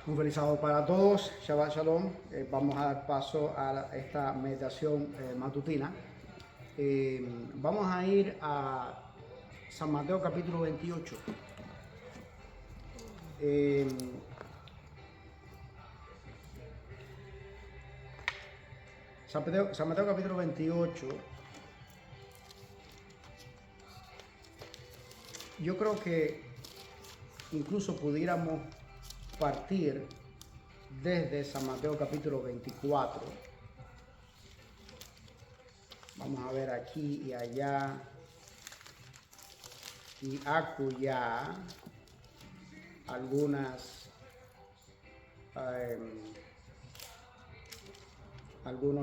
Un feliz sábado para todos, Shabbat Shalom. Vamos a dar paso a esta meditación matutina. Vamos a ir a San Mateo capítulo 28. San Mateo capítulo 28. Yo creo que incluso pudiéramos partir desde San Mateo capítulo 24. Vamos a ver aquí y allá y acullá algunos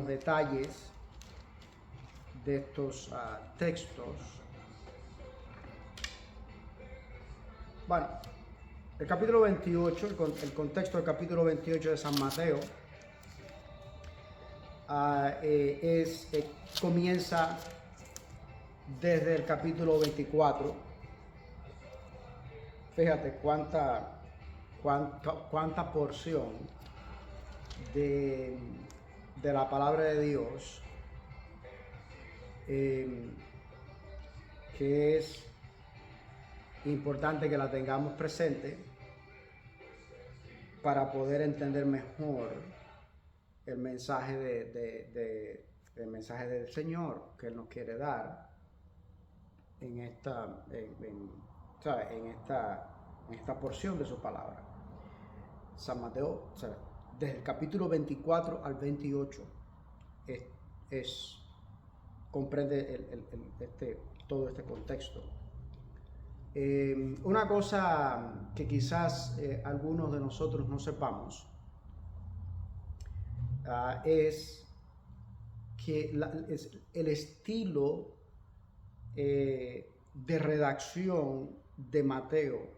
detalles de estos textos. Bueno, el capítulo 28, el contexto del capítulo 28 de San Mateo comienza desde el capítulo 24. Fíjate cuánta porción de la palabra de Dios que es importante que la tengamos presente para poder entender mejor el mensaje el mensaje del Señor que Él nos quiere dar en esta porción de su palabra. San Mateo, desde el capítulo 24 al 28 comprende todo este contexto. Una cosa que quizás algunos de nosotros no sepamos es que el estilo de redacción de Mateo.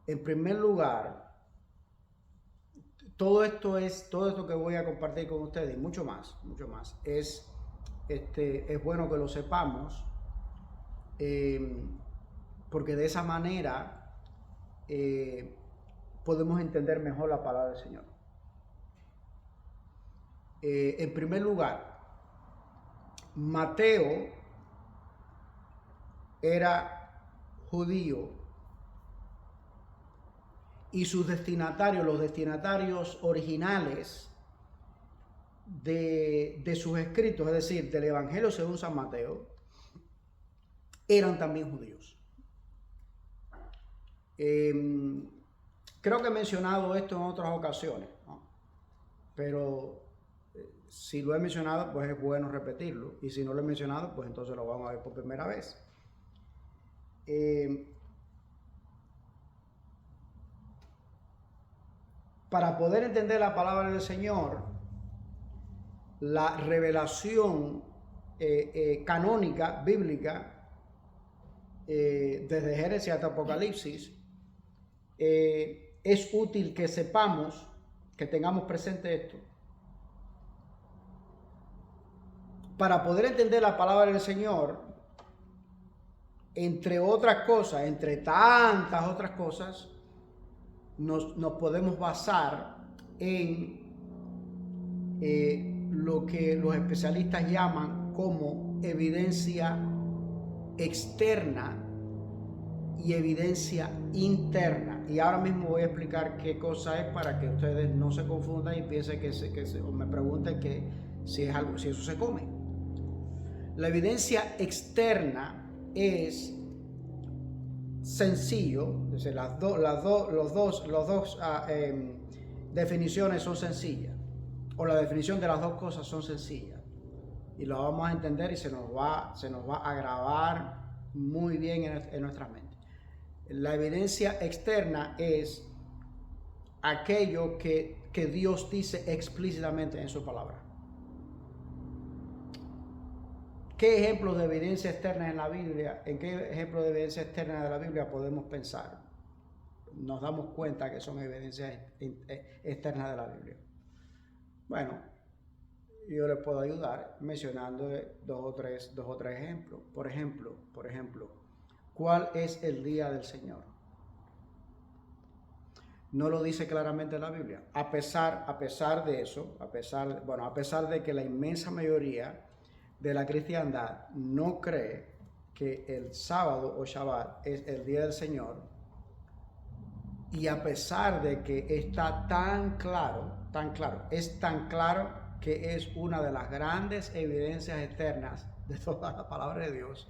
En primer lugar, todo esto que voy a compartir con ustedes y mucho más, es bueno que lo sepamos. Porque de esa manera podemos entender mejor la palabra del Señor. En primer lugar, Mateo era judío y sus destinatarios, los destinatarios originales de sus escritos, es decir, del Evangelio según San Mateo, eran también judíos. Creo que he mencionado esto en otras ocasiones, ¿no? Pero si lo he mencionado, pues es bueno repetirlo, y si no lo he mencionado, pues entonces lo vamos a ver por primera vez. Para poder entender la palabra del Señor, la revelación canónica, bíblica, desde Génesis hasta Apocalipsis, es útil que sepamos, que tengamos presente esto. Para poder entender la palabra del Señor, entre otras cosas, entre tantas otras cosas, nos podemos basar en lo que los especialistas llaman como evidencia externa y evidencia interna. Y ahora mismo voy a explicar qué cosa es para que ustedes no se confundan y piensen o me pregunten si eso se come. La evidencia externa es sencillo, es decir, las dos definiciones son sencillas, o la definición de las dos cosas son sencillas, y lo vamos a entender y se nos va a grabar muy bien en nuestras mentes. La evidencia externa es aquello que Dios dice explícitamente en su palabra. ¿Qué ejemplos de evidencia externa en la Biblia? ¿En qué ejemplos de evidencia externa de la Biblia podemos pensar? Nos damos cuenta que son evidencias externas de la Biblia. Bueno, yo les puedo ayudar mencionando dos o tres ejemplos. Por ejemplo, ¿cuál es el día del Señor? No lo dice claramente la Biblia. A pesar de eso, a pesar de que la inmensa mayoría de la cristiandad no cree que el sábado o Shabbat es el día del Señor, y a pesar de que está es tan claro que es una de las grandes evidencias eternas de toda la palabra de Dios,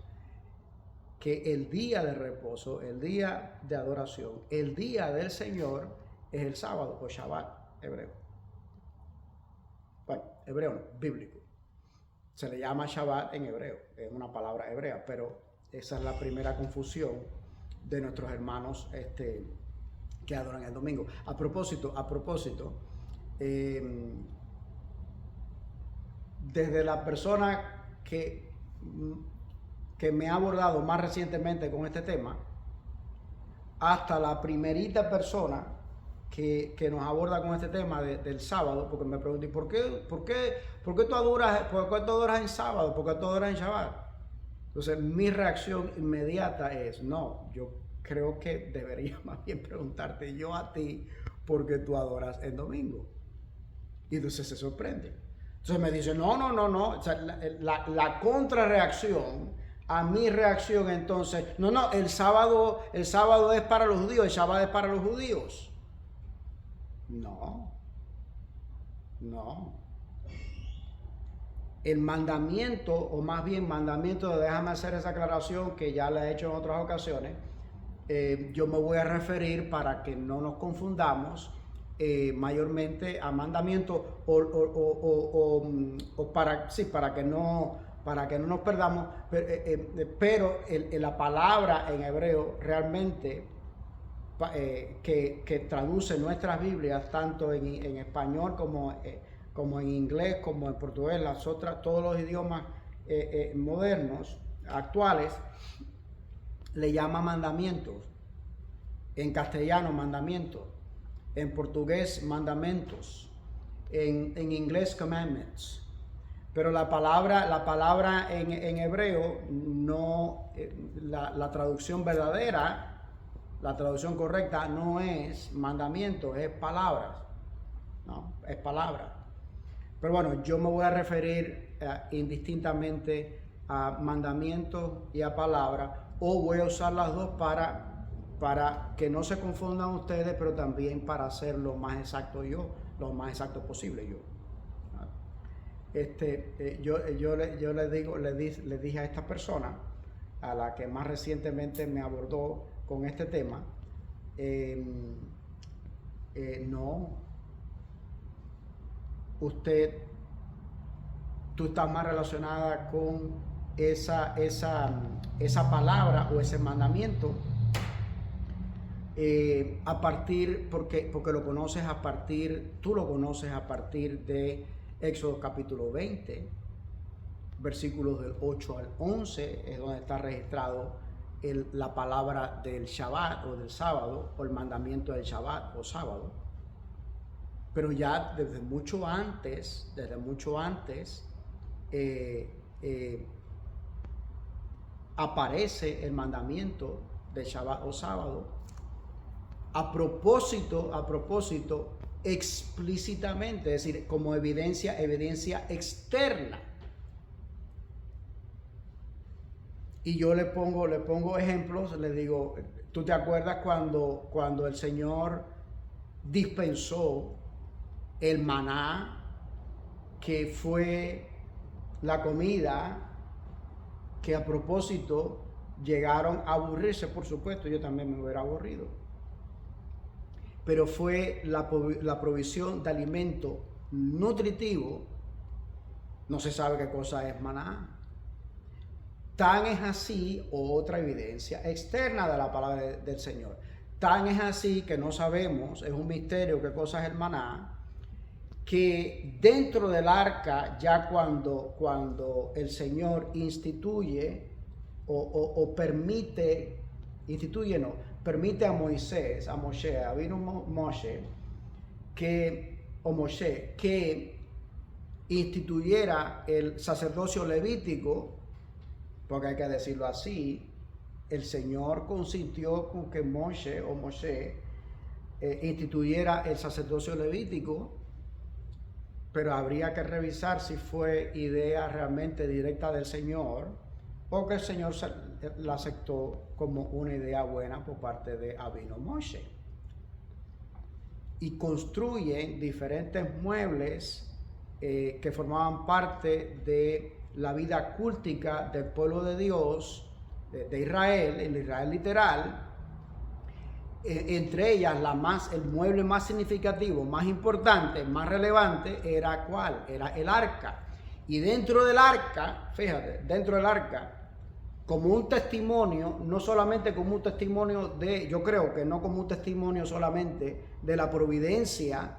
que el día de reposo, el día de adoración, el día del Señor es el sábado o Shabbat hebreo. Bueno, hebreo no, bíblico. Se le llama Shabbat en hebreo, es una palabra hebrea, pero esa es la primera confusión de nuestros hermanos que adoran el domingo. A propósito, desde la persona que me ha abordado más recientemente con este tema, hasta la primerita persona que nos aborda con este tema del sábado, porque me pregunté, ¿por qué tú adoras en sábado? ¿Por qué tú adoras en Shabbat? Entonces, mi reacción inmediata es, no, yo creo que debería más bien preguntarte yo a ti, ¿por qué tú adoras en domingo? Y entonces se sorprende. Entonces me dice, no. O sea, la contrarreacción a mi reacción, entonces, no, el sábado es para los judíos, el Shabbat es para los judíos. No. El mandamiento, o más bien mandamiento, déjame hacer esa aclaración que ya la he hecho en otras ocasiones, yo me voy a referir para que no nos confundamos mayormente a mandamiento para que no nos perdamos, pero la palabra en hebreo realmente que traduce nuestras Biblias tanto en español como en inglés, como en portugués, todos los idiomas modernos, actuales, le llama mandamientos. En castellano, mandamientos. En portugués, mandamentos. En inglés, commandments. Pero la palabra en hebreo, no, la traducción verdadera, la traducción correcta no es mandamientos, es palabras. No, es palabra. Pero bueno, yo me voy a referir indistintamente a mandamientos y a palabra, o voy a usar las dos para que no se confundan ustedes, pero también para hacer lo más exacto posible yo. Yo le dije a esta persona, a la que más recientemente me abordó con este tema, no. Tú estás más relacionada con esa palabra o ese mandamiento porque tú lo conoces a partir de Éxodo capítulo 20, versículos del 8 al 11, es donde está registrado la palabra del Shabbat o del sábado, o el mandamiento del Shabbat o sábado. Pero ya desde mucho antes, aparece el mandamiento de Shabbat o sábado a propósito, explícitamente, es decir, como evidencia externa. Y yo le pongo ejemplos, le digo, ¿tú te acuerdas cuando el Señor dispensó el maná, que fue la comida que a propósito llegaron a aburrirse? Por supuesto, yo también me hubiera aburrido. Pero fue la provisión de alimento nutritivo. No se sabe qué cosa es maná. Tan es así, otra evidencia externa de la palabra del Señor. Tan es así que no sabemos, es un misterio qué cosa es el maná, que dentro del arca, ya cuando el Señor instituye o permite, permite a Moisés, a Moshe, que instituyera el sacerdocio levítico, porque hay que decirlo así, el Señor consintió con que Moshe instituyera el sacerdocio levítico, pero habría que revisar si fue idea realmente directa del Señor o que el Señor la aceptó como una idea buena por parte de Abino Moshe. Y construyen diferentes muebles que formaban parte de la vida cultica del pueblo de Dios, de Israel, el Israel literal. Entre ellas, el mueble más significativo, más importante, más relevante, era ¿cuál? Era el arca. Y dentro del arca, fíjate, dentro del arca, como un testimonio, no solamente como un testimonio yo creo que no como un testimonio solamente de la providencia,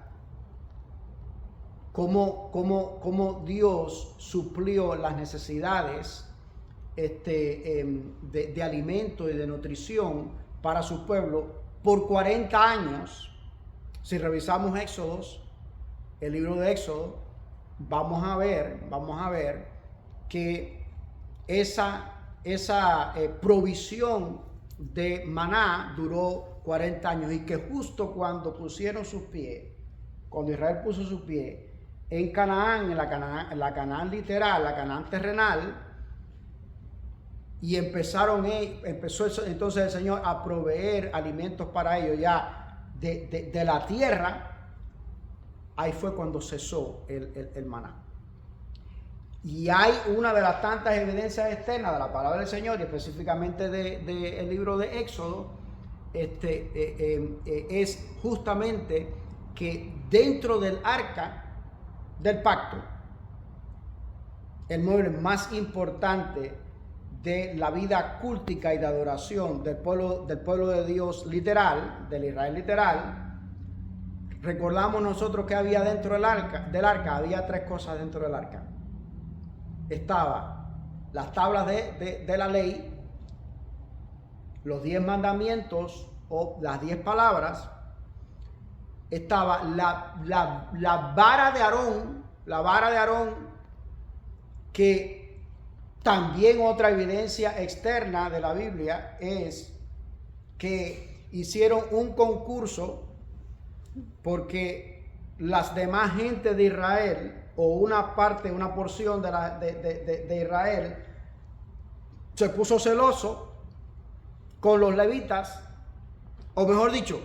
como Dios suplió las necesidades de alimento y de nutrición para su pueblo por 40 años. Si revisamos el libro de Éxodo, vamos a ver que esa provisión de maná duró 40 años y que justo cuando pusieron sus pies, cuando Israel puso sus pies en Canaán, en la Canaán literal, la Canaán terrenal, y empezó entonces el Señor a proveer alimentos para ellos ya de la tierra, ahí fue cuando cesó el maná. Y hay una de las tantas evidencias externas de la palabra del Señor, y específicamente del libro de Éxodo, es justamente que dentro del arca del pacto, el mueble más importante de la vida cúltica y de adoración del pueblo de Dios literal, del Israel literal, recordamos nosotros que había dentro del arca, había 3 cosas dentro del arca. Estaba las tablas de la ley, los 10 mandamientos o las 10 palabras, estaba la vara de Aarón, que también otra evidencia externa de la Biblia es que hicieron un concurso porque las demás gente de Israel, o una porción de Israel, se puso celoso con los levitas, o mejor dicho,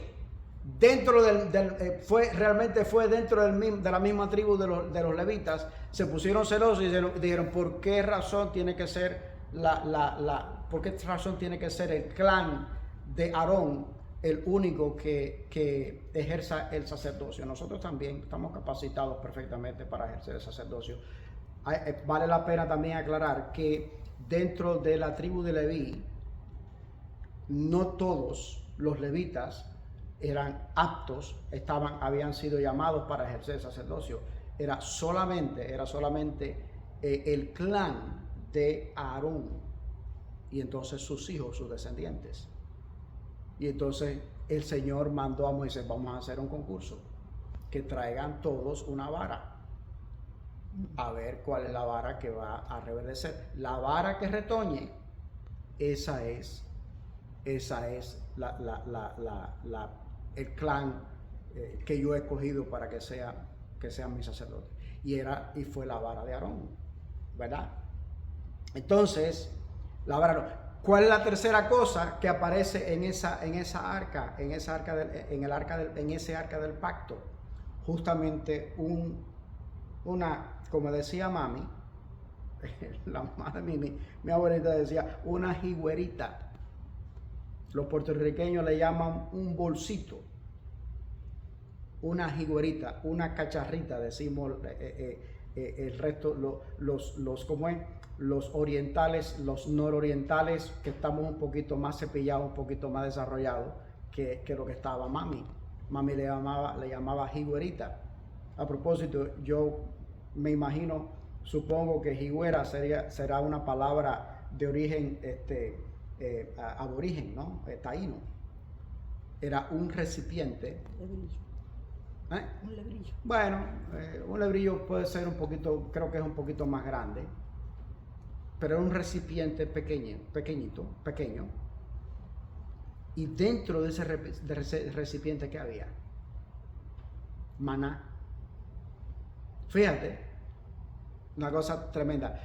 realmente fue dentro de la misma tribu de los levitas, se pusieron celosos y dijeron, ¿por qué razón tiene que ser por qué razón tiene que ser el clan de Aarón el único que ejerza el sacerdocio? Nosotros también estamos capacitados perfectamente para ejercer el sacerdocio. Vale la pena también aclarar que dentro de la tribu de Leví, no todos los levitas eran aptos, habían sido llamados para ejercer el sacerdocio. Era solamente el clan de Aarón y entonces sus hijos, sus descendientes. Y entonces el Señor mandó a Moisés, vamos a hacer un concurso, que traigan todos una vara, a ver cuál es la vara que va a reverdecer. La vara que retoñe, esa es el clan que yo he escogido para que sean mis sacerdotes. Y fue la vara de Aarón, ¿verdad? Entonces, la vara. ¿Cuál es la tercera cosa que aparece en ese arca del pacto? Justamente como decía mami, la madre mi abuelita decía, una jigüerita. Los puertorriqueños le llaman un bolsito, una jigüerita, una cacharrita, decimos el resto, los orientales, los nororientales, que estamos un poquito más cepillados, un poquito más desarrollados que lo que estaba mami. Mami le llamaba jigüerita. A propósito, yo me imagino, supongo que jigüera será una palabra de origen aborigen, ¿no? Taíno. Era un recipiente. Un lebrillo. Bueno, un lebrillo puede ser creo que es un poquito más grande, pero era un recipiente pequeño, Y dentro de ese recipiente que había, maná. Fíjate, una cosa tremenda.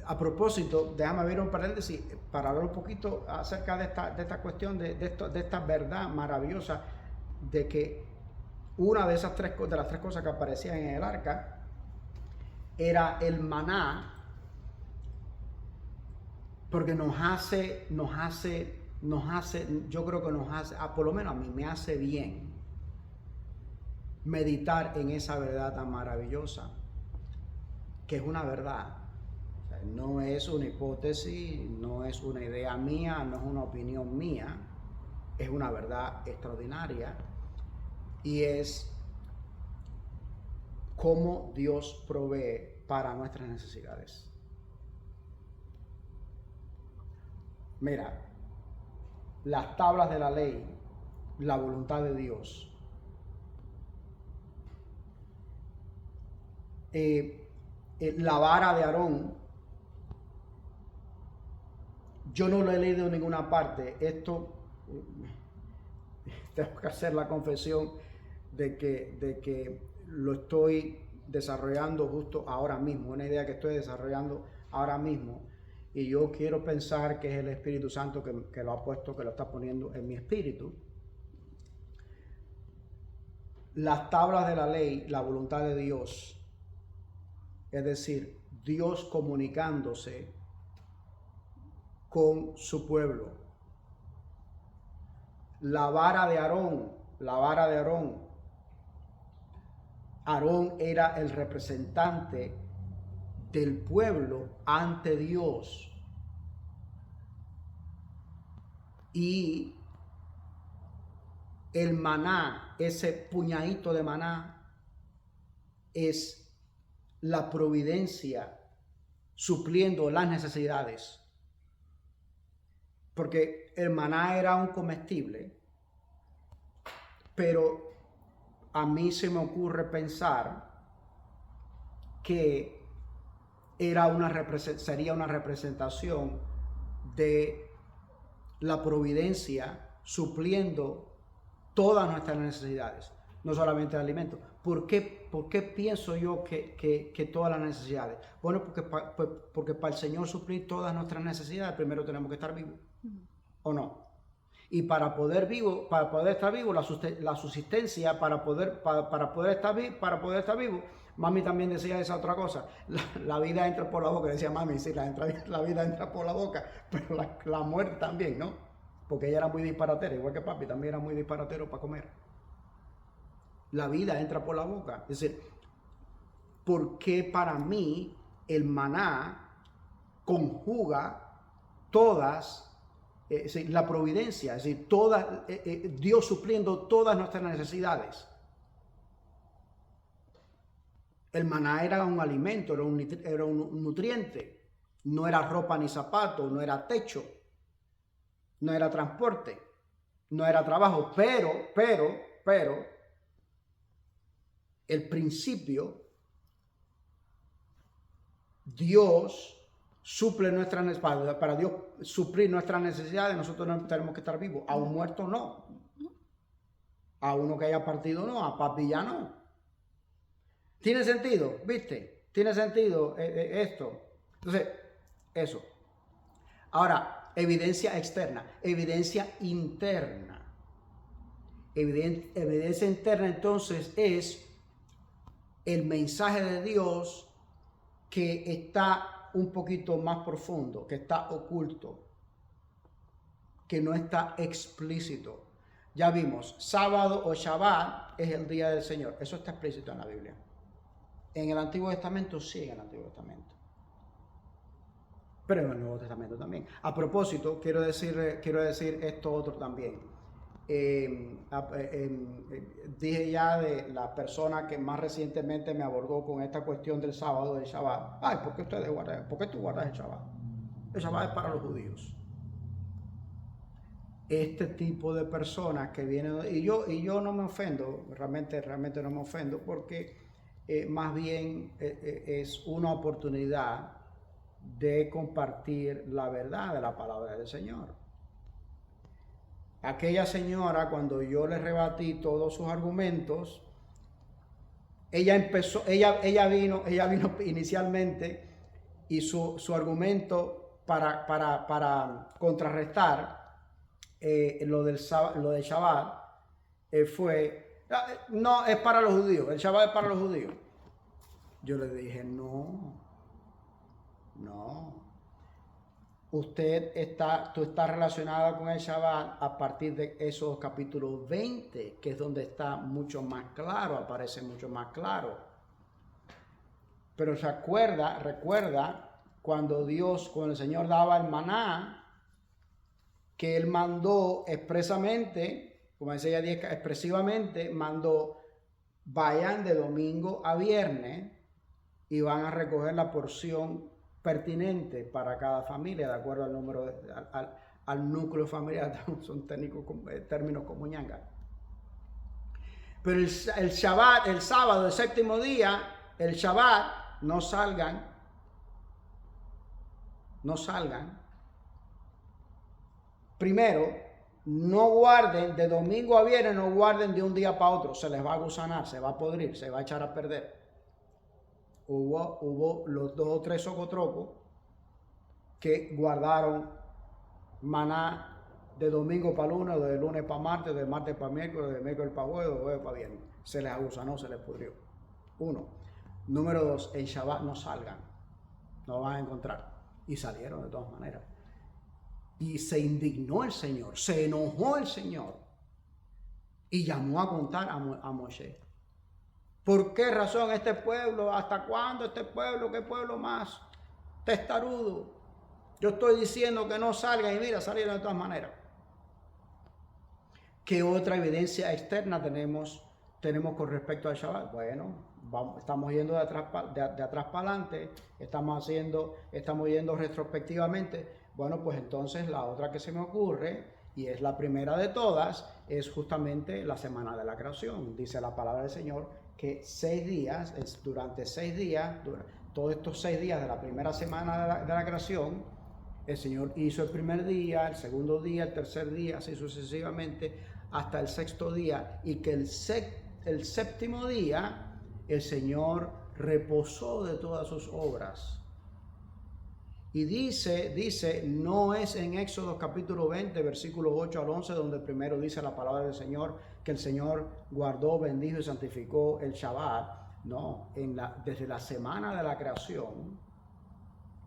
A propósito, déjame abrir un paréntesis para hablar un poquito acerca de esta cuestión, de esta verdad maravillosa de que una de las tres cosas que aparecían en el arca era el maná, porque yo creo que nos hace, por lo menos a mí me hace bien meditar en esa verdad tan maravillosa, que es una verdad. O sea, no es una hipótesis, no es una idea mía, no es una opinión mía, es una verdad extraordinaria, y es cómo Dios provee para nuestras necesidades. Mira, las tablas de la ley, la voluntad de Dios. La vara de Aarón, yo no lo he leído en ninguna parte. Esto, tengo que hacer la confesión de que lo estoy desarrollando justo ahora mismo, una idea que estoy desarrollando ahora mismo, y yo quiero pensar que es el Espíritu Santo que lo ha puesto, que lo está poniendo en mi espíritu. Las tablas de la ley, la voluntad de Dios, es decir, Dios comunicándose con su pueblo. La vara de Aarón, Aarón era el representante del pueblo ante Dios. Y el maná, ese puñadito de maná, es la providencia supliendo las necesidades. Porque el maná era un comestible, pero a mí se me ocurre pensar que sería una representación de la providencia supliendo todas nuestras necesidades, no solamente el alimento. ¿Por qué pienso yo que todas las necesidades? Bueno, porque para el Señor suplir todas nuestras necesidades, primero tenemos que estar vivos, ¿o no? Y para poder estar vivo, la subsistencia, para poder estar vivo, mami también decía esa otra cosa, la vida entra por la boca, decía mami, sí, la vida entra por la boca, pero la muerte también, ¿no? Porque ella era muy disparatera, igual que papi, también era muy disparatero para comer. La vida entra por la boca. Es decir, ¿por qué para mí el maná conjuga todas, la providencia? Es decir, Dios supliendo todas nuestras necesidades. El maná era un alimento, era un nutriente. No era ropa ni zapato, no era techo, no era transporte, no era trabajo, pero el principio, Dios suple nuestras necesidades. Para Dios suplir nuestras necesidades, nosotros no tenemos que estar vivos. A un muerto no. A uno que haya partido no. A papi ya no. ¿Tiene sentido? ¿Viste? ¿Tiene sentido esto? Entonces, eso. Ahora, evidencia externa. Evidencia interna. Evidencia interna entonces es el mensaje de Dios que está un poquito más profundo, que está oculto, que no está explícito. Ya vimos, sábado o Shabbat es el día del Señor. Eso está explícito en la Biblia. En el Antiguo Testamento, sí, en el Antiguo Testamento. Pero en el Nuevo Testamento también. A propósito, quiero decir esto otro también. Dije ya de la persona que más recientemente me abordó con esta cuestión del sábado, del Shabbat. Ay, ¿por qué tú guardas el Shabbat? El Shabbat es para los judíos. Este tipo de personas que vienen, y yo no me ofendo, realmente no me ofendo, porque más bien es una oportunidad de compartir la verdad de la palabra del Señor. aquella señora, cuando yo le rebatí todos sus argumentos, ella vino inicialmente y su argumento para contrarrestar lo del Shabbat fue, no, es para los judíos, el Shabbat es para los judíos. Yo le dije, no. Tú estás relacionada con el Shabbat a partir de esos capítulos 20, que es donde está mucho más claro, aparece mucho más claro. Pero recuerda cuando el Señor daba el maná, que Él mandó expresamente, como decía ella, expresivamente, mandó, vayan de domingo a viernes y van a recoger la porción pertinente para cada familia, de acuerdo al número, al núcleo familiar, son términos como ñanga. Pero el Shabbat, el sábado, el séptimo día, el Shabbat, no salgan. Primero, no guarden de domingo a viernes, no guarden de un día para otro, se les va a gusanar, se va a podrir, se va a echar a perder. Hubo los 2 o 3 socotrocos que guardaron maná de domingo para lunes, de lunes para martes, de martes para miércoles, de miércoles para jueves, de jueves para viernes. Se les agusanó, se les pudrió. 1. Número 2, en Shabbat no salgan, no van a encontrar. Y salieron de todas maneras. Y se indignó el Señor, se enojó el Señor y llamó a contar a Moshe. ¿Por qué razón este pueblo? ¿Hasta cuándo este pueblo? ¿Qué pueblo más testarudo? Yo estoy diciendo que no salgan y mira, salieron de todas maneras. ¿Qué otra evidencia externa tenemos con respecto al Shabbat? Bueno, estamos yendo de atrás para adelante, estamos yendo retrospectivamente. Bueno, pues entonces la otra que se me ocurre, y es la primera de todas, es justamente la semana de la creación. Dice la palabra del Señor que 6 días, durante 6 días, todos estos 6 días de la primera semana de la creación, el Señor hizo el primer día, el segundo día, el tercer día, así sucesivamente, hasta el 6º día, y que el 7º día el Señor reposó de todas sus obras. Y dice, no es en Éxodo capítulo 20, versículos 8 al 11, donde primero dice la palabra del Señor, que el Señor guardó, bendijo y santificó el Shabbat. No, desde la semana de la creación,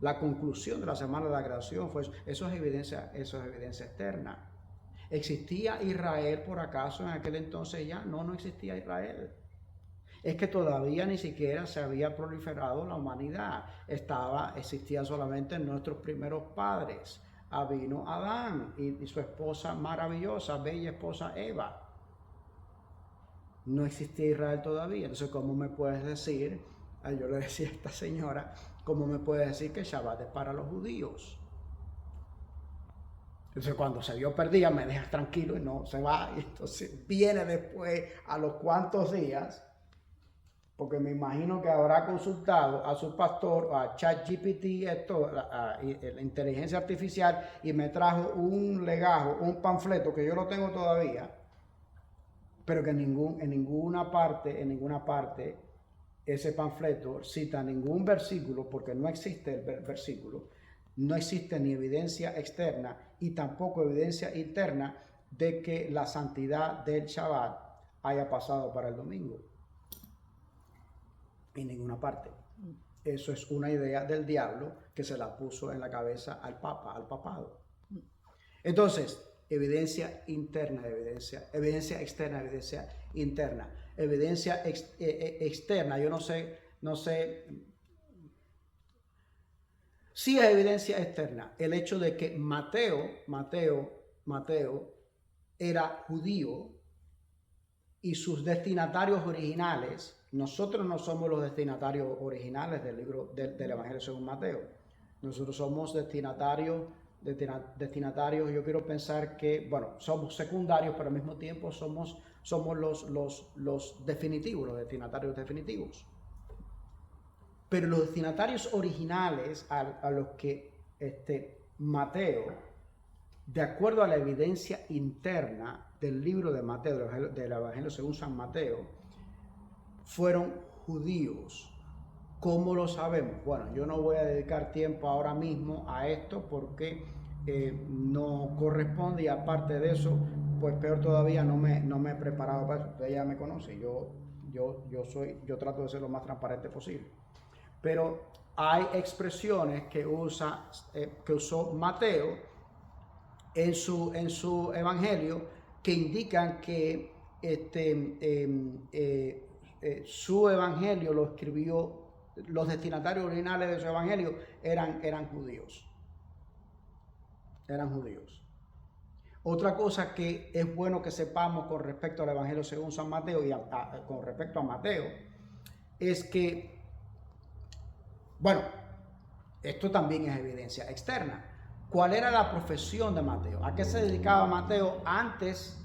la conclusión de la semana de la creación, eso es evidencia externa. ¿Existía Israel por acaso en aquel entonces ya? No existía Israel. Es que todavía ni siquiera se había proliferado la humanidad. Existía solamente nuestros primeros padres. Vino Adán y su esposa maravillosa, bella esposa Eva. No existía Israel todavía. Entonces, ¿cómo me puedes decir? Yo le decía a esta señora, ¿cómo me puedes decir que el Shabbat es para los judíos? Entonces, cuando se vio perdida, me dejas tranquilo y no se va. Y entonces viene después, a los cuantos días, porque me imagino que habrá consultado a su pastor, a ChatGPT, la inteligencia artificial, y me trajo un legajo, un panfleto que yo lo tengo todavía, pero que en ninguna parte ese panfleto cita ningún versículo, porque no existe el versículo, no existe ni evidencia externa y tampoco evidencia interna de que la santidad del Shabbat haya pasado para el domingo. En ninguna parte. Eso es una idea del diablo que se la puso en la cabeza al papado. Entonces, evidencia interna, evidencia externa, evidencia interna. Evidencia externa, yo no sé. Sí es evidencia externa el hecho de que Mateo era judío y sus destinatarios originales. Nosotros no somos los destinatarios originales del libro del Evangelio según Mateo. Nosotros somos destinatarios, yo quiero pensar que, bueno, somos secundarios, pero al mismo tiempo somos los definitivos, los destinatarios definitivos. Pero los destinatarios originales a los que Mateo de acuerdo a la evidencia interna del libro de Mateo, del Evangelio según San Mateo, fueron judíos. ¿Cómo lo sabemos? Bueno, yo no voy a dedicar tiempo ahora mismo a esto porque no corresponde, y aparte de eso, pues peor todavía, no me he preparado para eso. Ustedes ya me conocen, yo trato de ser lo más transparente posible. Pero hay expresiones que usó Mateo en su evangelio que indican que su evangelio lo escribió, los destinatarios originales de su evangelio eran judíos. Eran judíos. Otra cosa que es bueno que sepamos con respecto al evangelio según San Mateo y con respecto a Mateo es que, bueno, esto también es evidencia externa. ¿Cuál era la profesión de Mateo? ¿A qué se dedicaba Mateo antes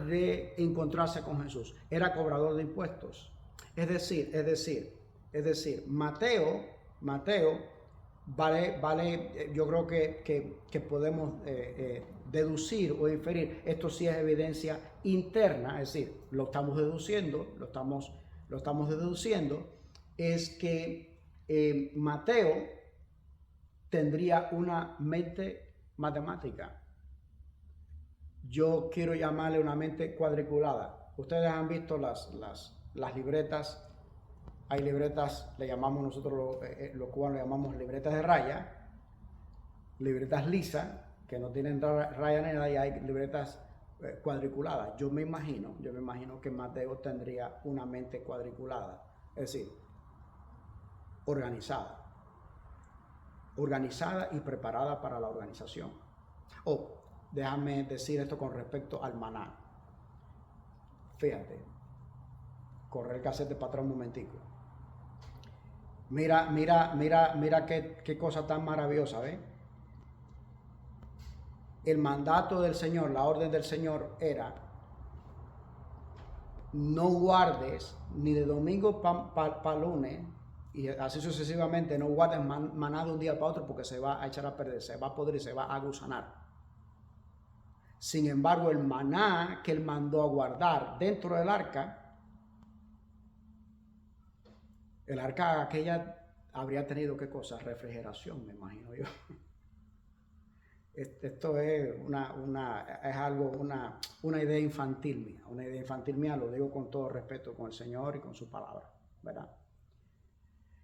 de encontrarse con Jesús? Era cobrador de impuestos. Es decir, Mateo vale, yo creo que podemos deducir o inferir, esto sí es evidencia interna, es decir, lo estamos deduciendo, es que Mateo tendría una mente matemática. Yo quiero llamarle una mente cuadriculada. Ustedes han visto las libretas. Hay libretas, le llamamos nosotros los cubanos, le llamamos libretas de raya, libretas lisas, que no tienen raya ni nada, y hay libretas cuadriculadas. Yo me imagino que Mateo tendría una mente cuadriculada, es decir, organizada y preparada para la organización. Déjame decir esto con respecto al maná. Fíjate, correr el cassette para atrás un momentico. Mira qué cosa tan maravillosa, ¿ves? El mandato del Señor, la orden del Señor era: no guardes ni de domingo para lunes, y así sucesivamente, no guardes maná de un día para otro porque se va a echar a perder, se va a podrir, se va a gusanar. Sin embargo, el maná que él mandó a guardar dentro del arca, el arca aquella habría tenido, ¿qué cosa? Refrigeración, me imagino yo. Esto es una idea infantil mía, lo digo con todo respeto con el Señor y con su palabra, ¿verdad?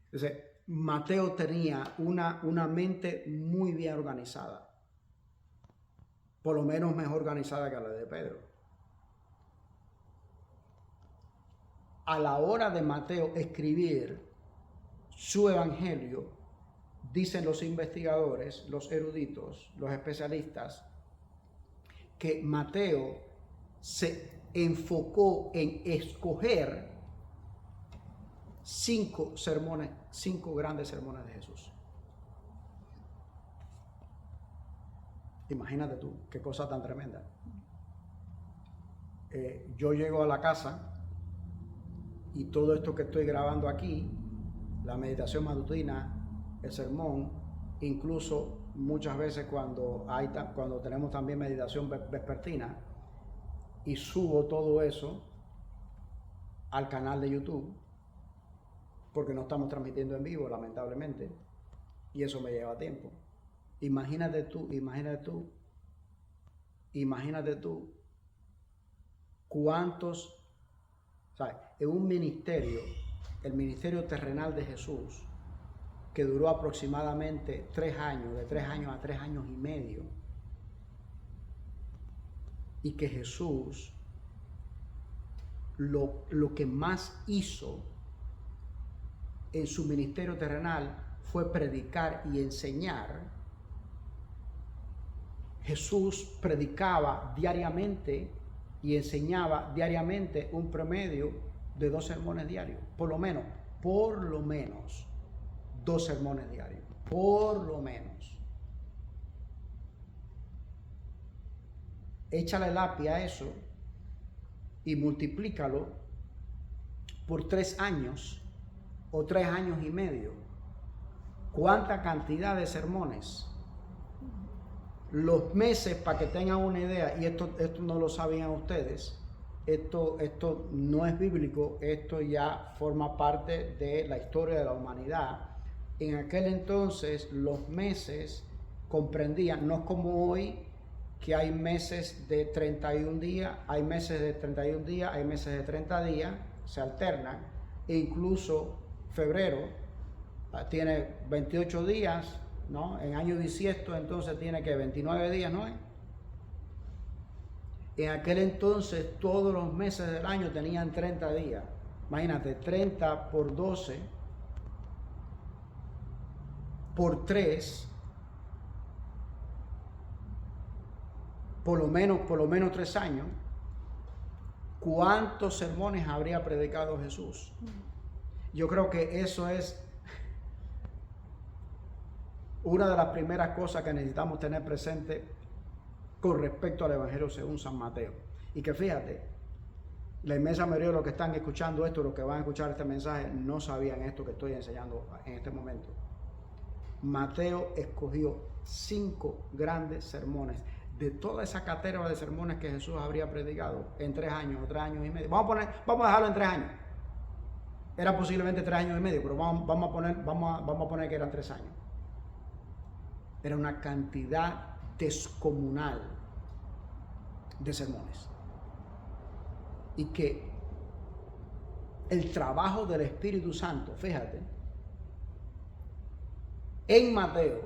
Entonces, Mateo tenía una mente muy bien organizada, por lo menos mejor organizada que la de Pedro. A la hora de Mateo escribir su evangelio, dicen los investigadores, los eruditos, los especialistas, que Mateo se enfocó en escoger 5 grandes sermones de Jesús. Imagínate tú, qué cosa tan tremenda. Yo llego a la casa y todo esto que estoy grabando aquí, la meditación matutina, el sermón, incluso muchas veces cuando tenemos también meditación vespertina, y subo todo eso al canal de YouTube, porque no estamos transmitiendo en vivo, lamentablemente, y eso me lleva tiempo. Imagínate tú cuántos, ¿sabes? En un ministerio, el ministerio terrenal de Jesús, que duró aproximadamente 3 años, de 3 años a 3 años y medio, y que Jesús lo que más hizo en su ministerio terrenal fue predicar y enseñar. Jesús predicaba diariamente y enseñaba diariamente un promedio de 2 sermones diarios, por lo menos 2 sermones diarios, por lo menos. Échale lápiz a eso y multiplícalo por 3 años o 3 años y medio. ¿Cuánta cantidad de sermones? Los meses, para que tengan una idea, y esto no lo sabían ustedes, esto no es bíblico, esto ya forma parte de la historia de la humanidad. En aquel entonces los meses comprendían, no es como hoy, que hay meses de 31 días, hay meses de 31 días, hay meses de 30 días, se alternan, e incluso febrero tiene 28 días, ¿no? En año bisiesto entonces tiene que 29 días, ¿no? En aquel entonces todos los meses del año tenían 30 días. Imagínate, 30 por 12 por 3, por lo menos 3 años. ¿Cuántos sermones habría predicado Jesús? Yo creo que eso es una de las primeras cosas que necesitamos tener presente con respecto al Evangelio según San Mateo. Y que fíjate, la inmensa mayoría de los que están escuchando esto, los que van a escuchar este mensaje, no sabían esto que estoy enseñando en este momento. Mateo escogió 5 grandes sermones de toda esa cátedra de sermones que Jesús habría predicado en 3 años o 3 años y medio. Vamos a dejarlo en 3 años. Era posiblemente 3 años y medio, pero vamos a poner que eran 3 años. Era una cantidad descomunal de sermones. Y que el trabajo del Espíritu Santo, fíjate, en Mateo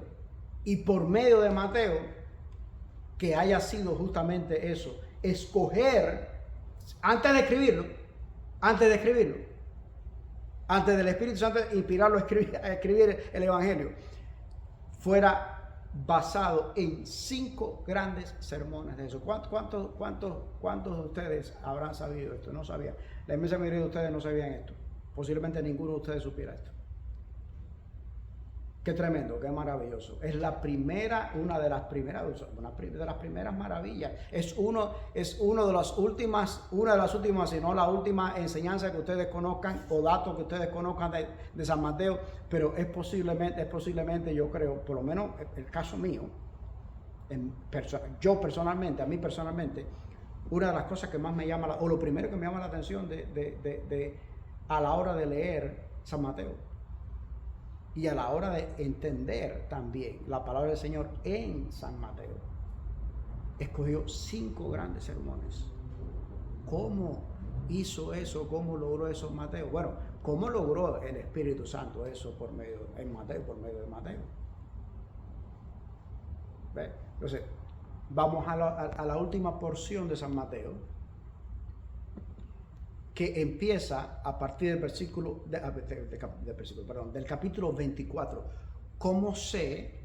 y por medio de Mateo, que haya sido justamente eso, escoger, antes del Espíritu Santo inspirarlo a escribir el Evangelio, fuera basado en 5 grandes sermones de eso. ¿Cuántos de ustedes habrán sabido esto? No sabían. La inmensa mayoría de ustedes no sabían esto. Posiblemente ninguno de ustedes supiera esto. Qué tremendo, qué maravilloso. Es una de las primeras maravillas. Es una de las últimas, si no la última enseñanza que ustedes conozcan o datos que ustedes conozcan de San Mateo, pero es posiblemente, yo creo, por lo menos el caso mío, a mí personalmente, una de las cosas que más me llama, o lo primero que me llama la atención a la hora de leer San Mateo. Y a la hora de entender también la palabra del Señor en San Mateo, escogió 5 grandes sermones. ¿Cómo hizo eso? ¿Cómo logró eso Mateo? Bueno, ¿cómo logró el Espíritu Santo eso por medio de Mateo? ¿Ve? Entonces, vamos a la última porción de San Mateo, que empieza a partir del capítulo 24. ¿Cómo sé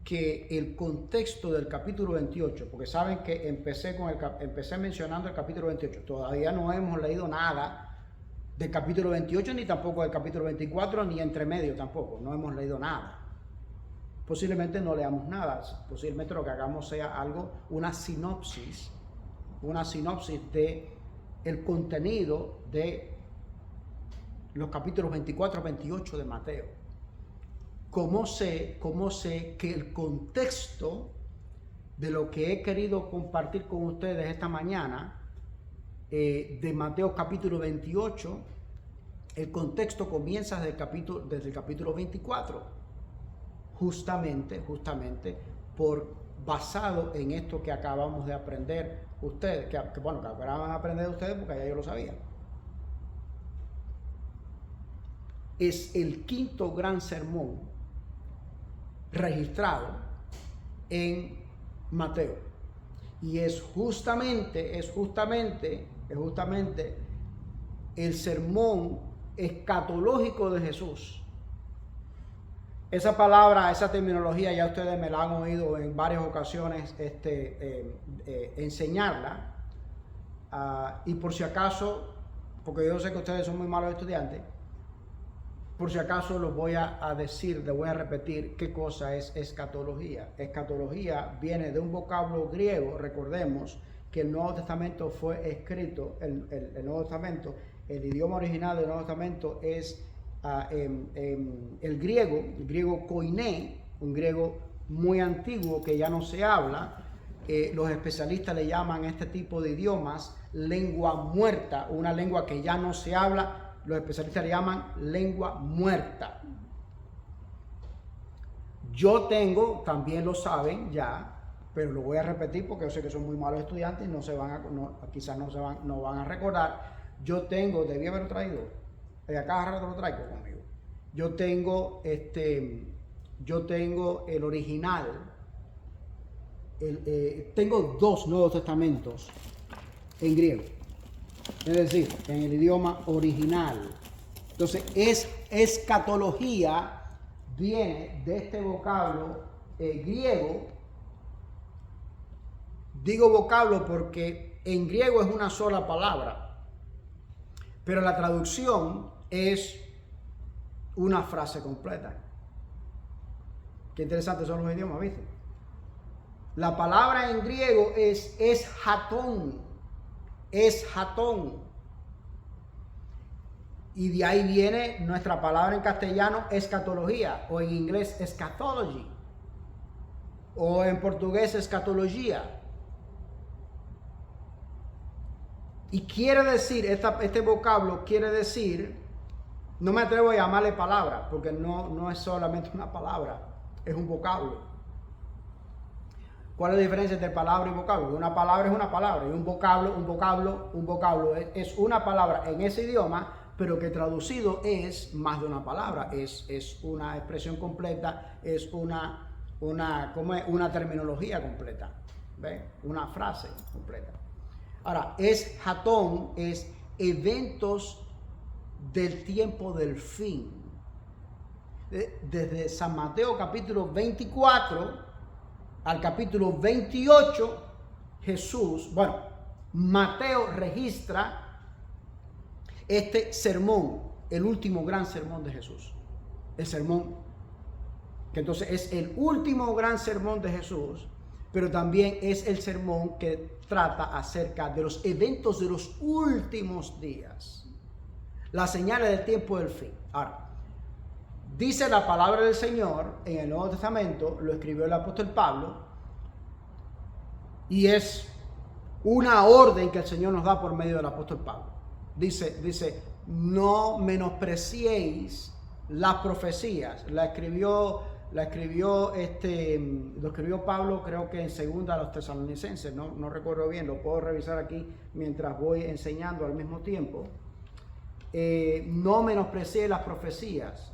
que el contexto del capítulo 28, porque saben que empecé mencionando el capítulo 28, todavía no hemos leído nada del capítulo 28, ni tampoco del capítulo 24, ni entre medio tampoco, no hemos leído nada. Posiblemente no leamos nada, posiblemente lo que hagamos sea una sinopsis de el contenido de los capítulos 24 a 28 de Mateo. ¿Cómo sé que el contexto de lo que he querido compartir con ustedes esta mañana, de Mateo capítulo 28, el contexto comienza desde el capítulo 24, justamente basado en esto que acabamos de aprender ustedes, que acababan de aprender ustedes porque ya yo lo sabía. Es el 5º gran sermón registrado en Mateo. Y es justamente el sermón escatológico de Jesús. Esa palabra, esa terminología, ya ustedes me la han oído en varias ocasiones enseñarla. Y por si acaso, porque yo sé que ustedes son muy malos estudiantes, por si acaso les voy a repetir qué cosa es escatología. Escatología viene de un vocablo griego. Recordemos que el Nuevo Testamento fue escrito, el Nuevo Testamento, el idioma original del Nuevo Testamento es el griego koiné, un griego muy antiguo que ya no se habla. Los especialistas le llaman a este tipo de idiomas lengua muerta, una lengua que ya no se habla, los especialistas le llaman lengua muerta. Yo tengo, también lo saben ya, pero lo voy a repetir porque yo sé que son muy malos estudiantes y quizás no van a recordar. Yo tengo, debí haberlo traído, a cada rato lo traigo conmigo. Yo tengo el original. Tengo 2 Nuevos Testamentos en griego, es decir, en el idioma original. Entonces, escatología viene de este vocablo griego. Digo vocablo porque en griego es una sola palabra, pero la traducción es una frase completa. Qué interesantes son los idiomas, ¿viste? La palabra en griego es eshatón. Y de ahí viene nuestra palabra en castellano, escatología, o en inglés, eschatology, o en portugués, escatología. Y quiere decir, este vocablo quiere decir, no me atrevo a llamarle palabra, porque no es solamente una palabra, es un vocablo. ¿Cuál es la diferencia entre palabra y vocablo? Una palabra es una palabra, y un vocablo es una palabra en ese idioma, pero que traducido es más de una palabra, es una expresión completa, es una terminología completa, ¿ve? Una frase completa. Ahora, eshatón es eventos del tiempo del fin. Desde San Mateo capítulo 24 al capítulo 28, Mateo registra este sermón, el último gran sermón de Jesús. El sermón, que entonces es el último gran sermón de Jesús, pero también es el sermón que trata acerca de los eventos de los últimos días, las señales del tiempo del fin. Ahora, dice la palabra del Señor en el Nuevo Testamento, lo escribió el apóstol Pablo, y es una orden que el Señor nos da por medio del apóstol Pablo. Dice, no menospreciéis las profecías. Lo escribió Pablo, creo que en segunda a los Tesalonicenses, no recuerdo bien, lo puedo revisar aquí mientras voy enseñando al mismo tiempo. No menospreciéis las profecías.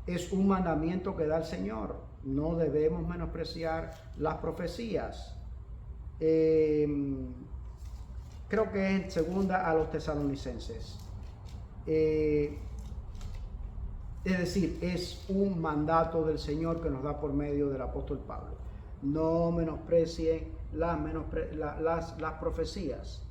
Es un mandamiento que da el Señor. No debemos menospreciar las profecías. Creo que es en segunda a los Tesalonicenses. Es decir, es un mandato del Señor que nos da por medio del apóstol Pablo. No menosprecien las profecías.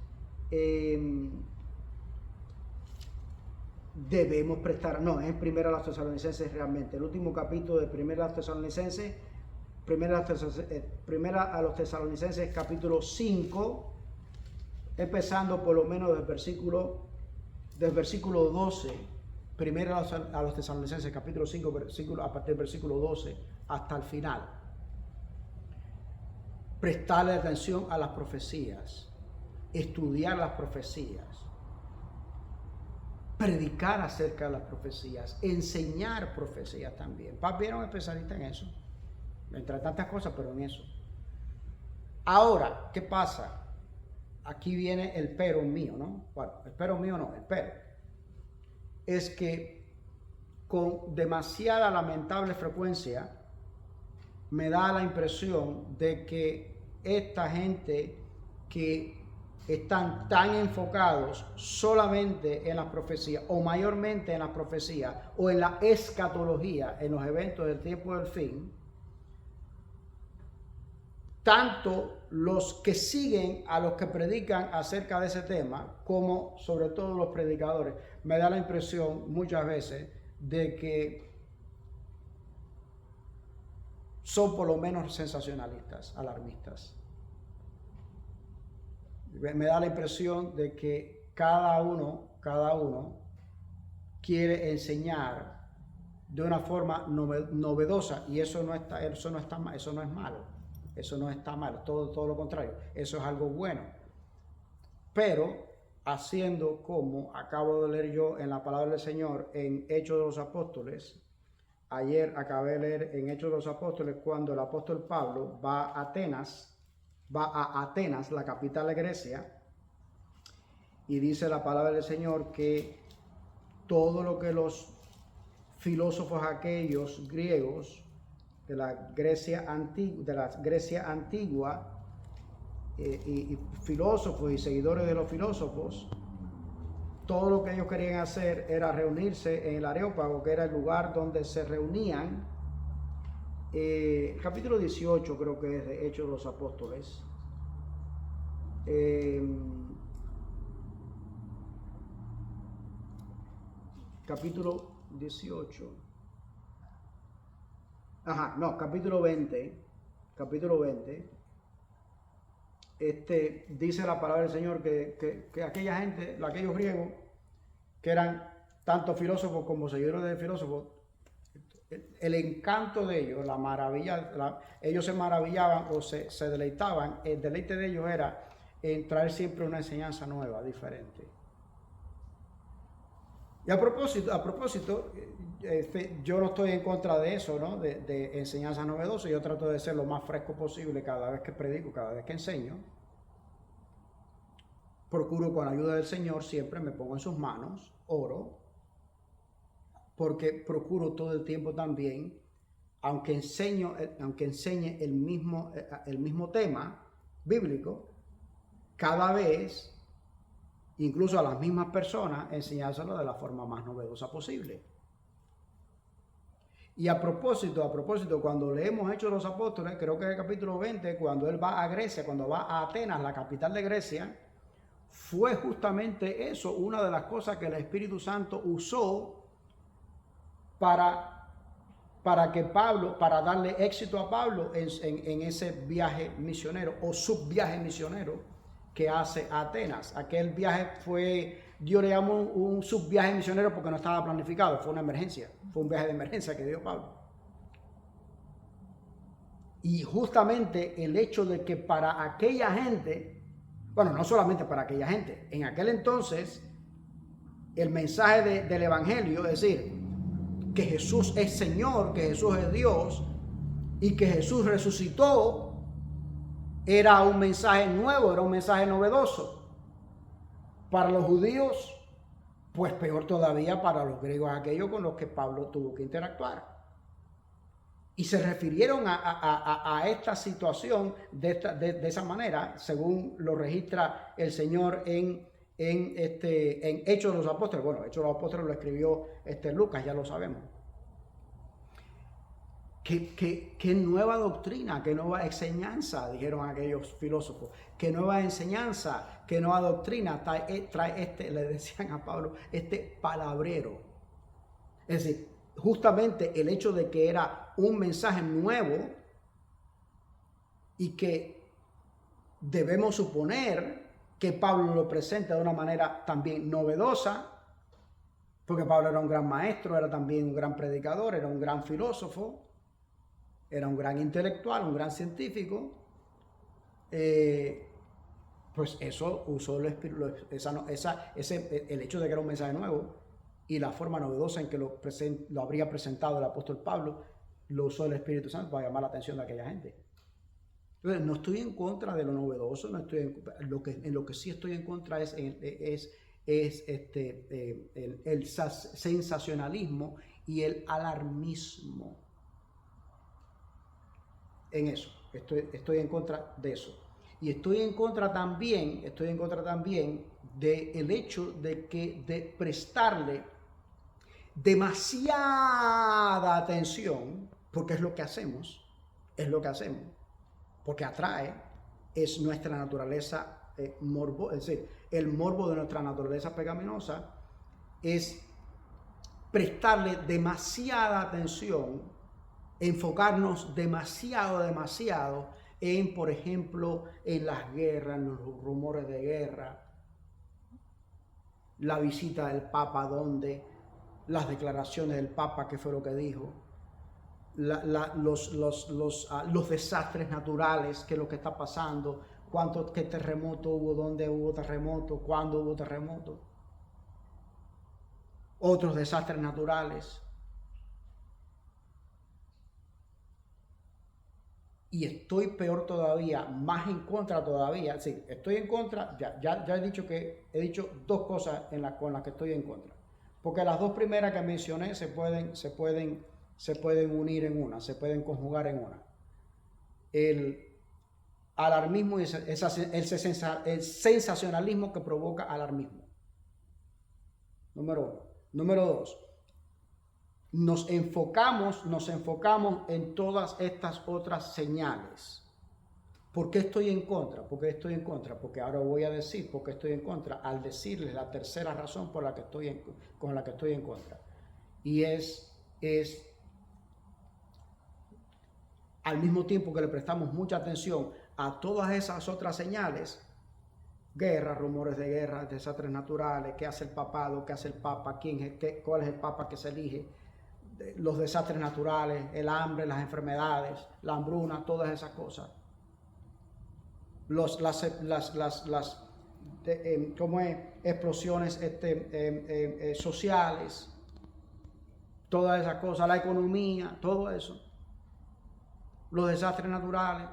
Debemos prestar, es primera a los Tesalonicenses realmente, el último capítulo de primera a los Tesalonicenses, primera a los Tesalonicenses capítulo 5, empezando por lo menos del versículo 12, primera a los Tesalonicenses capítulo 5, a partir del versículo 12 hasta el final. Prestarle atención a las profecías, estudiar las profecías, predicar acerca de las profecías, enseñar profecías también. Papi era un especialista en eso, entre tantas cosas, pero en eso. Ahora, ¿qué pasa? Aquí viene el pero mío, ¿no? Bueno, el pero mío no, el pero. Es que con demasiada lamentable frecuencia me da la impresión de que esta gente que están tan enfocados solamente en las profecías, o mayormente en las profecías, o en la escatología, en los eventos del tiempo del fin, tanto los que siguen a los que predican acerca de ese tema, como sobre todo los predicadores, me da la impresión muchas veces de que son por lo menos sensacionalistas, alarmistas. Me da la impresión de que cada uno quiere enseñar de una forma novedosa, y eso no es malo, eso no está mal, todo lo contrario, eso es algo bueno, pero haciendo como acabo de leer yo en la palabra del Señor en Hechos de los Apóstoles. Ayer acabé de leer en Hechos de los Apóstoles cuando el apóstol Pablo va a Atenas, la capital de Grecia, y dice la palabra del Señor que todo lo que los filósofos aquellos griegos de la Grecia antigua, y filósofos y seguidores de los filósofos, todo lo que ellos querían hacer era reunirse en el Areópago, que era el lugar donde se reunían. Capítulo 18 creo que es de Hechos de los Apóstoles. Capítulo 18. Capítulo 20. Capítulo 20. Dice la palabra del Señor que aquella gente, aquellos griegos, que eran tanto filósofos como seguidores de filósofos, el encanto de ellos, la maravilla, ellos se maravillaban o se deleitaban, el deleite de ellos era en traer siempre una enseñanza nueva, diferente. Y a propósito, yo no estoy en contra de eso, ¿no? De enseñanzas novedosas. Yo trato de ser lo más fresco posible cada vez que predico, cada vez que enseño. Procuro, con la ayuda del Señor, siempre me pongo en sus manos, oro, porque procuro todo el tiempo también, aunque enseñe el mismo tema bíblico, cada vez, incluso a las mismas personas, enseñárselo de la forma más novedosa posible. Y a propósito, cuando leemos Hechos de los Apóstoles, creo que es el capítulo 20, cuando él va a Grecia, cuando va a Atenas, la capital de Grecia, fue justamente eso, una de las cosas que el Espíritu Santo usó para darle éxito a Pablo en ese viaje misionero o subviaje misionero que hace a Atenas. Aquel viaje yo le llamo un subviaje misionero porque no estaba planificado, fue una emergencia, fue un viaje de emergencia que dio Pablo. Y justamente el hecho de que para aquella gente, bueno, no solamente para aquella gente, en aquel entonces el mensaje del Evangelio, es decir, que Jesús es Señor, que Jesús es Dios y que Jesús resucitó, era un mensaje nuevo, era un mensaje novedoso. Para los judíos, pues peor todavía para los griegos, aquellos con los que Pablo tuvo que interactuar. Y se refirieron a esta situación de esa manera, según lo registra el Señor en Hechos de los Apóstoles. Bueno, Hechos de los Apóstoles lo escribió Lucas, ya lo sabemos. ¿Qué nueva doctrina, qué nueva enseñanza, dijeron aquellos filósofos? ¿Qué nueva enseñanza, qué nueva doctrina trae le decían a Pablo, palabrero? Es decir, justamente el hecho de que era un mensaje nuevo y que debemos suponer que Pablo lo presenta de una manera también novedosa, porque Pablo era un gran maestro, era también un gran predicador, era un gran filósofo, era un gran intelectual, un gran científico, pues eso usó el hecho de que era un mensaje nuevo y la forma novedosa en que lo habría presentado el apóstol Pablo, lo usó el Espíritu Santo para llamar la atención de aquella gente. Entonces, no estoy en contra de lo novedoso, en lo que sí estoy en contra es el sensacionalismo y el alarmismo. En eso, estoy en contra de eso. Y estoy en contra también del hecho de prestarle demasiada atención, porque es lo que hacemos, porque atrae, es nuestra naturaleza morbo, es decir, el morbo de nuestra naturaleza pecaminosa es prestarle demasiada atención, enfocarnos demasiado en, por ejemplo, en las guerras, en los rumores de guerra, la visita del Papa, donde las declaraciones del Papa, que fue lo que dijo, los desastres naturales, que es lo que está pasando, qué terremoto hubo, dónde hubo terremoto, cuándo hubo terremoto, otros desastres naturales. Y estoy peor todavía, más en contra todavía. Sí, estoy en contra, ya he dicho dos cosas con las que estoy en contra. Porque las dos primeras que mencioné se pueden unir en una, se pueden conjugar en una. El alarmismo y el sensacionalismo que provoca alarmismo. Número uno. Número dos. Nos enfocamos en todas estas otras señales. ¿Por qué estoy en contra? Porque ahora voy a decir por qué estoy en contra, al decirles la tercera razón con la que estoy en contra. Y es al mismo tiempo que le prestamos mucha atención a todas esas otras señales, guerras, rumores de guerra, desastres naturales, qué hace el papado, qué hace el papa, cuál es el papa que se elige, los desastres naturales, el hambre, las enfermedades, la hambruna, todas esas cosas. Explosiones sociales, todas esas cosas, la economía, todo eso. Los desastres naturales,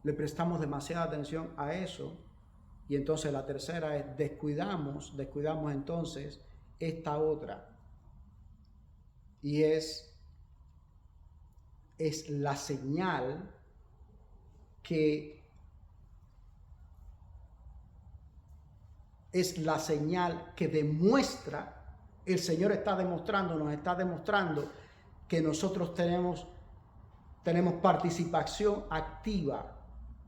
le prestamos demasiada atención a eso. Y entonces la tercera es descuidamos entonces esta otra. Y es la señal que demuestra, el Señor nos está demostrando que nosotros tenemos participación activa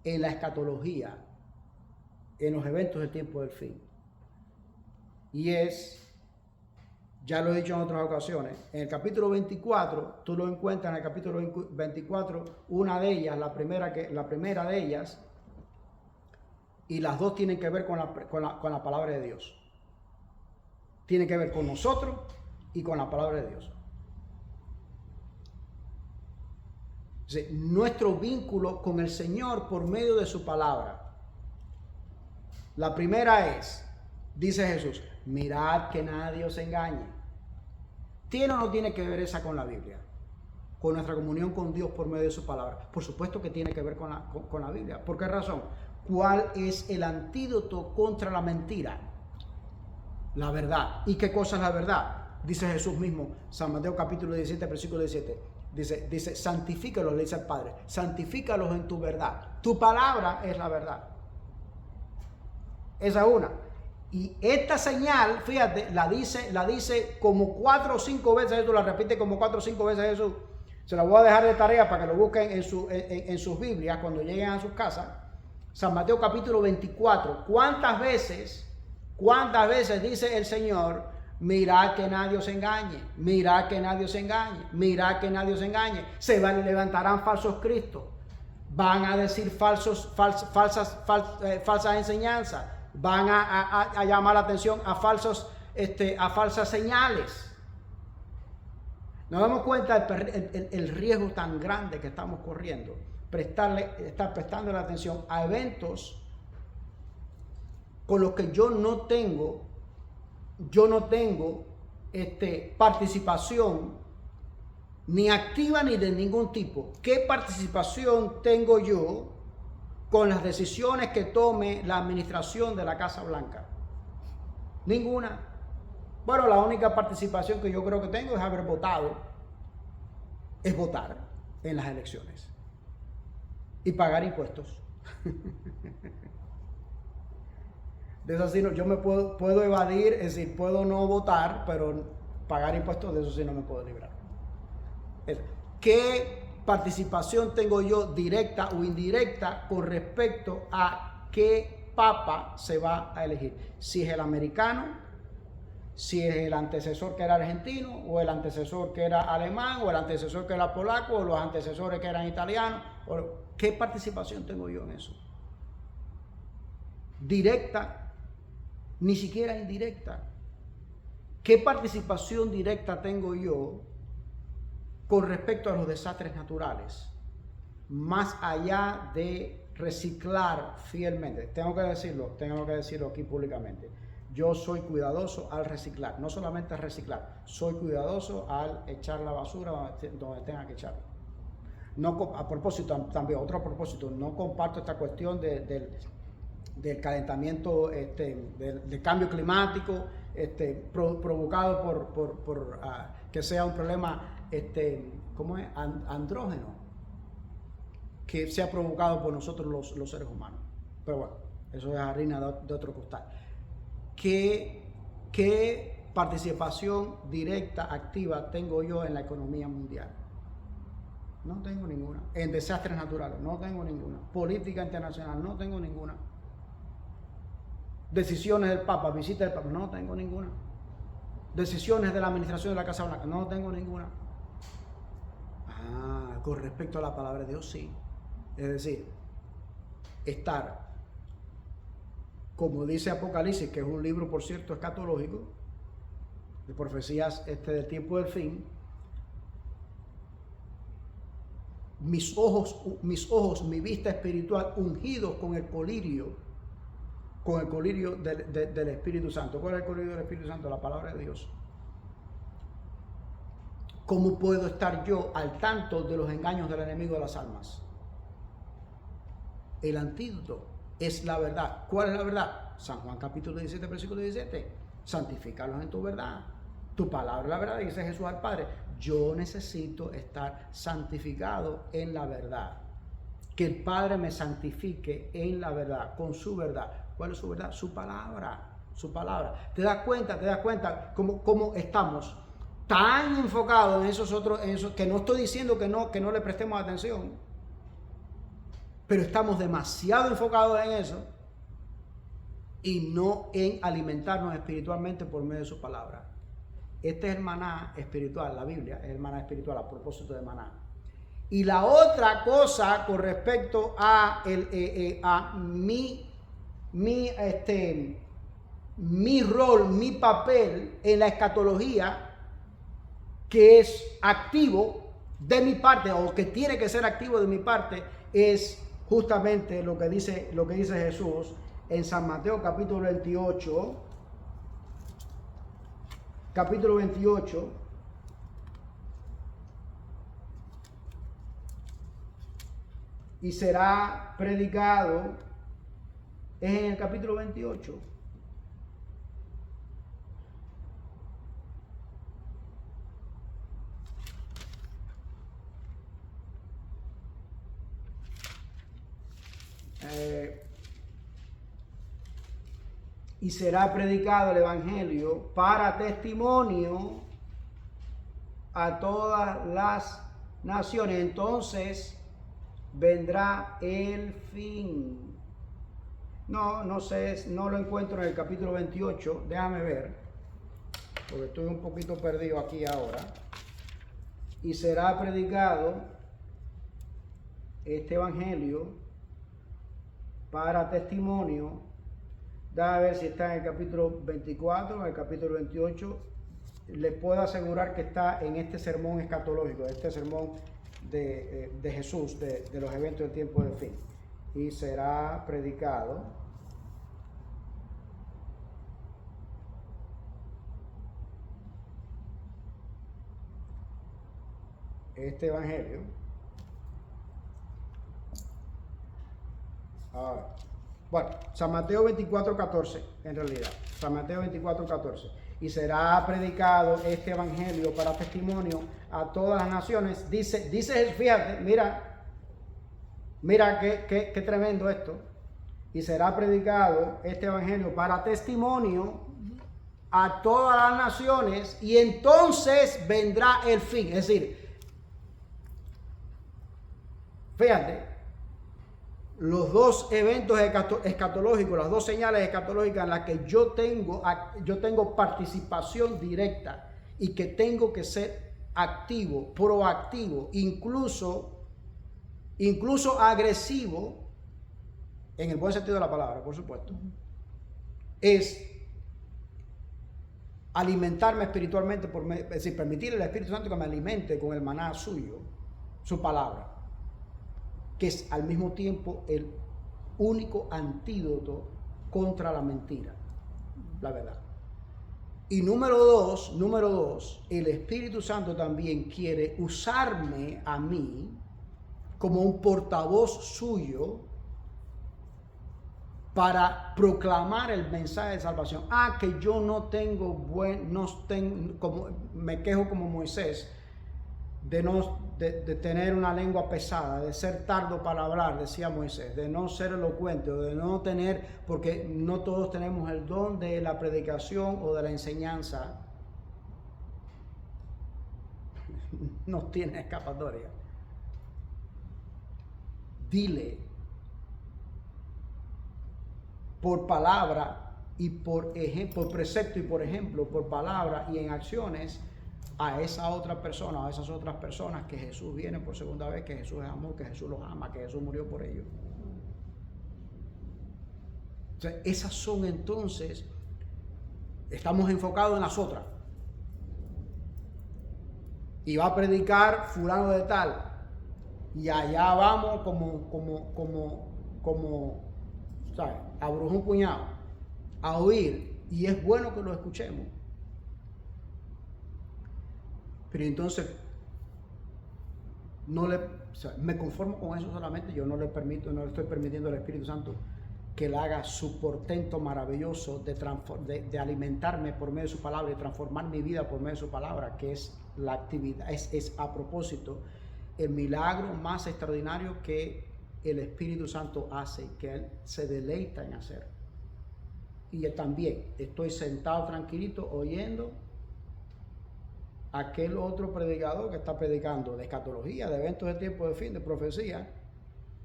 en la escatología, en los eventos del tiempo del fin. Y ya lo he dicho en otras ocasiones, en el capítulo 24, tú lo encuentras en el capítulo 24, una de ellas, la primera de ellas, y las dos tienen que ver con la palabra de Dios. Tienen que ver con nosotros y con la palabra de Dios. Nuestro vínculo con el Señor por medio de su palabra. La primera dice Jesús, mirad que nadie os engañe. ¿Tiene o no tiene que ver esa con la Biblia? Con nuestra comunión con Dios por medio de su palabra. Por supuesto que tiene que ver con la Biblia. ¿Por qué razón? ¿Cuál es el antídoto contra la mentira? La verdad. ¿Y qué cosa es la verdad? Dice Jesús mismo, San Mateo capítulo 17, versículo 17. Dice, santifícalos, le dice al Padre, santifícalos en tu verdad. Tu palabra es la verdad. Esa es una. Y esta señal, fíjate, la dice como 4 o 5 veces, Jesús la repite como 4 o 5 veces Jesús. Se la voy a dejar de tarea para que lo busquen en sus Biblias cuando lleguen a sus casas. San Mateo capítulo 24. ¿Cuántas veces dice el Señor, mirad que nadie os engañe, mirad que nadie os engañe, mirad que nadie os engañe? Se levantarán falsos cristos, van a decir falsas enseñanzas, van a llamar la atención a falsas señales. Nos damos cuenta el riesgo tan grande que estamos corriendo, estar prestando la atención a eventos con los que yo no tengo participación ni activa ni de ningún tipo. ¿Qué participación tengo yo con las decisiones que tome la administración de la Casa Blanca? Ninguna. Bueno, la única participación que yo creo que tengo es haber votado, es votar en las elecciones y pagar impuestos. De eso sí, yo me puedo evadir, es decir, puedo no votar, pero pagar impuestos, de eso sí no me puedo librar. ¿Qué participación tengo yo directa o indirecta con respecto a qué papa se va a elegir? Si es el americano, si es el antecesor que era argentino, o el antecesor que era alemán, o el antecesor que era polaco, o los antecesores que eran italianos. ¿Qué participación tengo yo en eso? Directa, ni siquiera indirecta. ¿Qué participación directa tengo yo con respecto a los desastres naturales? Más allá de reciclar fielmente. Tengo que decirlo aquí públicamente. Yo soy cuidadoso al reciclar, no solamente al reciclar, soy cuidadoso al echar la basura donde tenga que echarla. No, a propósito, también otro propósito, no comparto esta cuestión del calentamiento, del cambio climático, provocado por que sea un problema, ¿cómo es? Andrógeno, que sea provocado por nosotros los seres humanos. Pero bueno, eso es harina de otro costal. ¿Qué participación directa, activa tengo yo en la economía mundial? No tengo ninguna. En desastres naturales, no tengo ninguna. Política internacional, no tengo ninguna. Decisiones del Papa, visita del Papa, no tengo ninguna. Decisiones de la administración de la Casa Blanca, no tengo ninguna. Con respecto a la palabra de Dios, sí. Es decir, estar, como dice Apocalipsis, que es un libro, por cierto, escatológico, de profecías del tiempo del fin. Mis ojos, mi vista espiritual, ungidos con el colirio del Espíritu Santo. ¿Cuál es el colirio del Espíritu Santo? La palabra de Dios. ¿Cómo puedo estar yo al tanto de los engaños del enemigo de las almas? El antídoto es la verdad. ¿Cuál es la verdad? San Juan capítulo 17, versículo 17. Santifícalos en tu verdad. Tu palabra es la verdad, dice Jesús al Padre. Yo necesito estar santificado en la verdad. Que el Padre me santifique en la verdad, con su verdad. ¿Cuál es su verdad? Su palabra. Su palabra. ¿Te das cuenta cómo estamos tan enfocados en esos que no estoy diciendo que no le prestemos atención, pero estamos demasiado enfocados en eso y no en alimentarnos espiritualmente por medio de su palabra? Este es el maná espiritual, la Biblia es el maná espiritual a propósito de maná. Y la otra cosa con respecto a mi rol, mi papel en la escatología, que es activo de mi parte, o que tiene que ser activo de mi parte, es justamente lo que dice Jesús en San Mateo capítulo 28. Capítulo 28. Y será predicado, es en el capítulo 28. Y será predicado el Evangelio para testimonio a todas las naciones. Entonces vendrá el fin. No sé, no lo encuentro en el capítulo 28. Déjame ver, porque estoy un poquito perdido aquí ahora. Y será predicado este Evangelio para testimonio. Déjame ver si está en el capítulo 24 o en el capítulo 28. Les puedo asegurar que está en este sermón escatológico, este sermón de Jesús, de los eventos del tiempo del fin. Y será predicado este Evangelio. Ahora, bueno, San Mateo 24:14, en realidad, San Mateo 24:14. Y será predicado este Evangelio para testimonio a todas las naciones. Dice, fíjate, mira qué tremendo esto. Y será predicado este Evangelio para testimonio a todas las naciones, y entonces vendrá el fin. Es decir, fíjate, los dos eventos escatológicos, las dos señales escatológicas en las que yo tengo participación directa y que tengo que ser activo, proactivo, incluso agresivo, en el buen sentido de la palabra, por supuesto, es alimentarme espiritualmente, es decir, permitir al Espíritu Santo que me alimente con el maná suyo, su palabra, que es al mismo tiempo el único antídoto contra la mentira, la verdad. Y número dos, el Espíritu Santo también quiere usarme a mí como un portavoz suyo para proclamar el mensaje de salvación. Que yo no tengo me quejo como Moisés de tener una lengua pesada, de ser tardo para hablar, decía Moisés, de no ser elocuente, o de no tener, porque no todos tenemos el don de la predicación o de la enseñanza. No tiene escapatoria. Dile por palabra y por precepto y por ejemplo, por palabra y en acciones, a esa otra persona o a esas otras personas que Jesús viene por segunda vez, que Jesús es amor, que Jesús los ama, que Jesús murió por ellos. Entonces, esas son entonces, estamos enfocados en las otras. Y va a predicar fulano de tal. Y allá vamos como ¿sabes? A brujo un puñado, a oír. Y es bueno que lo escuchemos. Pero entonces me conformo con eso solamente. Yo no le estoy permitiendo al Espíritu Santo que él haga su portento maravilloso de alimentarme por medio de su palabra y transformar mi vida por medio de su palabra, que es la actividad, es a propósito el milagro más extraordinario que el Espíritu Santo hace, que él se deleita en hacer. Y también estoy sentado tranquilito oyendo aquel otro predicador que está predicando de escatología, de eventos de tiempo de fin, de profecía,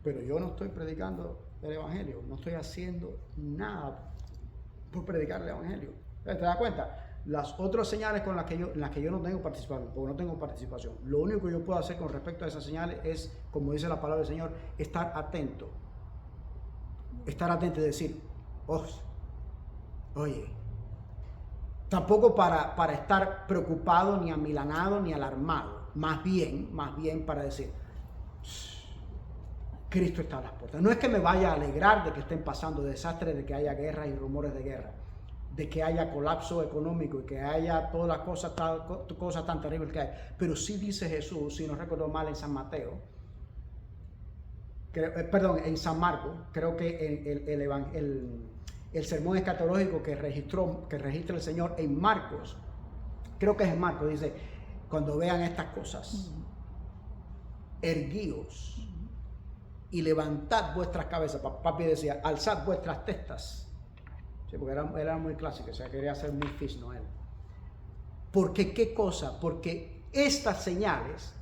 pero yo no estoy predicando el evangelio, no estoy haciendo nada por predicar el evangelio. ¿Te das cuenta? Las otras señales en las que yo no tengo participación, porque no tengo participación, lo único que yo puedo hacer con respecto a esas señales es, como dice la palabra del Señor, estar atento y decir, oye, tampoco para estar preocupado, ni amilanado, ni alarmado. Más bien para decir, Cristo está a las puertas. No es que me vaya a alegrar de que estén pasando desastres, de que haya guerras y rumores de guerra, de que haya colapso económico y que haya todas las cosas tan terribles que hay. Pero sí dice Jesús, si no recuerdo mal, en San Mateo, en San Marcos, creo que el sermón escatológico que registra el Señor en Marcos, creo que es en Marcos, dice, cuando vean estas cosas, erguíos y levantad vuestras cabezas. Papi decía, alzad vuestras testas. Sí, porque era muy clásico, o sea, quería hacer muy fish, ¿no? Él. Porque, ¿qué cosa? Porque estas señales,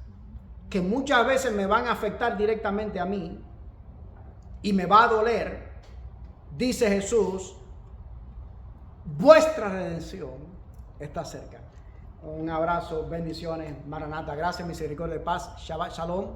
que muchas veces me van a afectar directamente a mí, y me va a doler, dice Jesús, vuestra redención está cerca. Un abrazo, bendiciones, Maranata, gracias, misericordia de paz, Shabbat Shalom.